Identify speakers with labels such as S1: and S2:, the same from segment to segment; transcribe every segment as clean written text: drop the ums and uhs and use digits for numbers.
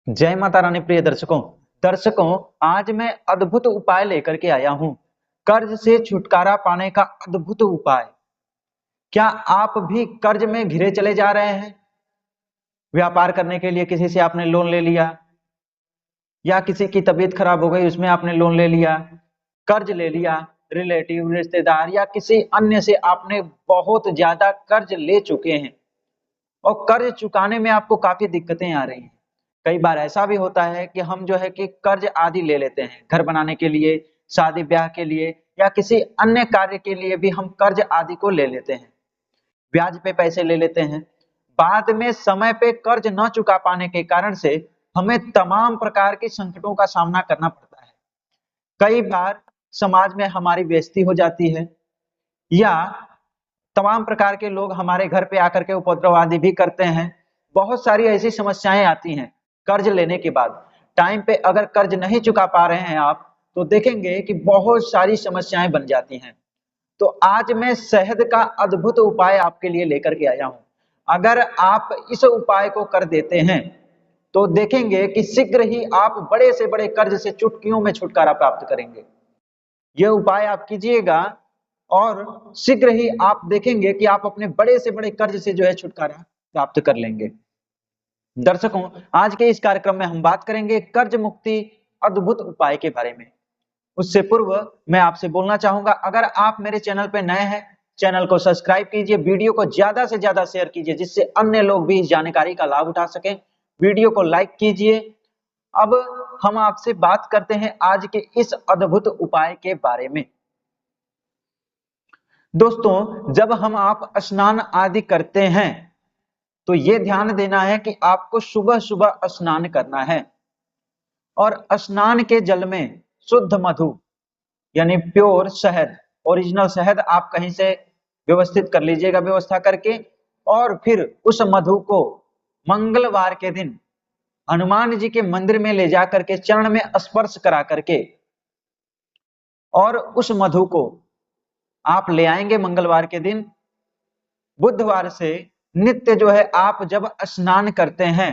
S1: जय माता रानी। प्रिय दर्शकों, आज मैं अद्भुत उपाय लेकर के आया हूँ। कर्ज से छुटकारा पाने का अद्भुत उपाय। क्या आप भी कर्ज में घिरे चले जा रहे हैं? व्यापार करने के लिए किसी से आपने लोन ले लिया, या किसी की तबीयत खराब हो गई उसमें आपने लोन ले लिया, कर्ज ले लिया, रिलेटिव रिश्तेदार या किसी अन्य से आपने बहुत ज्यादा कर्ज ले चुके हैं और कर्ज चुकाने में आपको काफी दिक्कतें आ रही हैं। कई बार ऐसा भी होता है कि हम जो है कि कर्ज आदि ले लेते हैं, घर बनाने के लिए, शादी ब्याह के लिए या किसी अन्य कार्य के लिए भी हम कर्ज आदि को ले लेते हैं। ब्याज पे पैसे ले लेते हैं। बाद में समय पे कर्ज न चुका पाने के कारण से हमें तमाम प्रकार के संकटों का सामना करना पड़ता है। कई बार समाज में हमारी बेइज्जती हो जाती है, या तमाम प्रकार के लोग हमारे घर पे आकर के उपद्रव आदि भी करते हैं। बहुत सारी ऐसी समस्याएं आती हैं कर्ज लेने के बाद। टाइम पे अगर कर्ज नहीं चुका पा रहे हैं आप, तो देखेंगे कि बहुत सारी समस्याएं बन जाती हैं। तो आज मैं शहद का अद्भुत उपाय आपके लिए लेकर के आया हूं। अगर आप इस उपाय को कर देते हैं तो देखेंगे कि शीघ्र ही आप बड़े से बड़े कर्ज से चुटकियों में छुटकारा प्राप्त करेंगे। यह उपाय आप कीजिएगा और शीघ्र ही आप देखेंगे कि आप अपने बड़े से बड़े कर्ज से जो है छुटकारा प्राप्त कर लेंगे। दर्शकों, आज के इस कार्यक्रम में हम बात करेंगे कर्ज मुक्ति अद्भुत उपाय के बारे में। उससे पूर्व मैं आपसे बोलना चाहूंगा, अगर आप मेरे चैनल पे नए हैं, चैनल को सब्सक्राइब कीजिए, वीडियो को ज्यादा से ज्यादा शेयर कीजिए जिससे अन्य लोग भी इस जानकारी का लाभ उठा सकें। वीडियो को लाइक कीजिए। अब हम आपसे बात करते हैं आज के इस अद्भुत उपाय के बारे में। दोस्तों, जब हम आप स्नान आदि करते हैं तो ये ध्यान देना है कि आपको सुबह सुबह स्नान करना है और स्नान के जल में शुद्ध मधु यानी प्योर शहद, ओरिजिनल शहद आप कहीं से व्यवस्थित कर लीजिएगा, व्यवस्था करके, और फिर उस मधु को मंगलवार के दिन हनुमान जी के मंदिर में ले जा करके चरण में स्पर्श करा करके और उस मधु को आप ले आएंगे मंगलवार के दिन। बुधवार से नित्य जो है आप जब स्नान करते हैं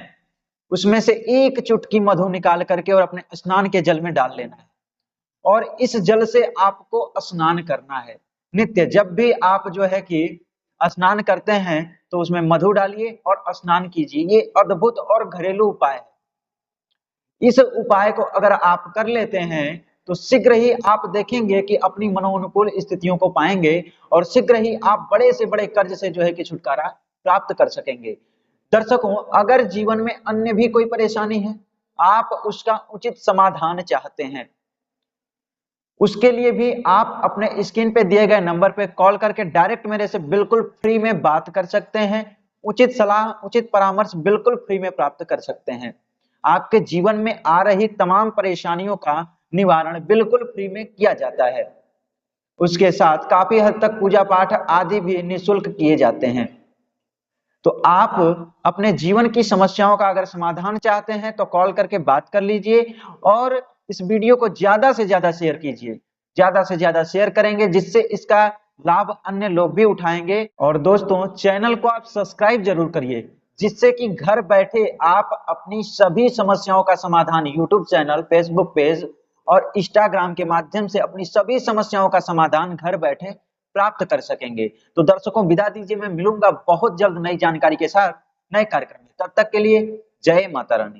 S1: उसमें से एक चुटकी मधु निकाल करके और अपने स्नान के जल में डाल लेना है और इस जल से आपको स्नान करना है। नित्य जब भी आप जो है कि स्नान करते हैं तो उसमें मधु डालिए और स्नान कीजिए। ये अद्भुत और घरेलू उपाय है। इस उपाय को अगर आप कर लेते हैं तो शीघ्र ही आप देखेंगे कि अपनी मनोनुकूल स्थितियों को पाएंगे और शीघ्र ही आप बड़े से बड़े कर्ज से जो है कि छुटकारा प्राप्त कर सकेंगे। दर्शकों, अगर जीवन में अन्य भी कोई परेशानी है, आप उसका उचित समाधान चाहते हैं, उसके लिए भी आप अपने स्क्रीन पे दिए गए नंबर पे कॉल करके डायरेक्ट मेरे से बिल्कुल फ्री में बात कर सकते हैं। उचित सलाह, उचित परामर्श बिल्कुल फ्री में प्राप्त कर सकते हैं। आपके जीवन में आ रही तमाम परेशानियों का निवारण बिल्कुल फ्री में किया जाता है। उसके साथ काफी हद तक पूजा पाठ आदि भी निःशुल्क किए जाते हैं। तो आप अपने जीवन की समस्याओं का अगर समाधान चाहते हैं तो कॉल करके बात कर लीजिए और इस वीडियो को ज्यादा से ज्यादा शेयर कीजिए। ज्यादा से ज्यादा शेयर करेंगे जिससे इसका लाभ अन्य लोग भी उठाएंगे। और दोस्तों, चैनल को आप सब्सक्राइब जरूर करिए जिससे कि घर बैठे आप अपनी सभी समस्याओं का समाधान यूट्यूब चैनल, फेसबुक पेज और इंस्टाग्राम के माध्यम से अपनी सभी समस्याओं का समाधान घर बैठे प्राप्त कर सकेंगे। तो दर्शकों, विदा दीजिए। मैं मिलूंगा बहुत जल्द नई जानकारी के साथ नए कार्यक्रम में। तब तक के लिए जय माता रानी।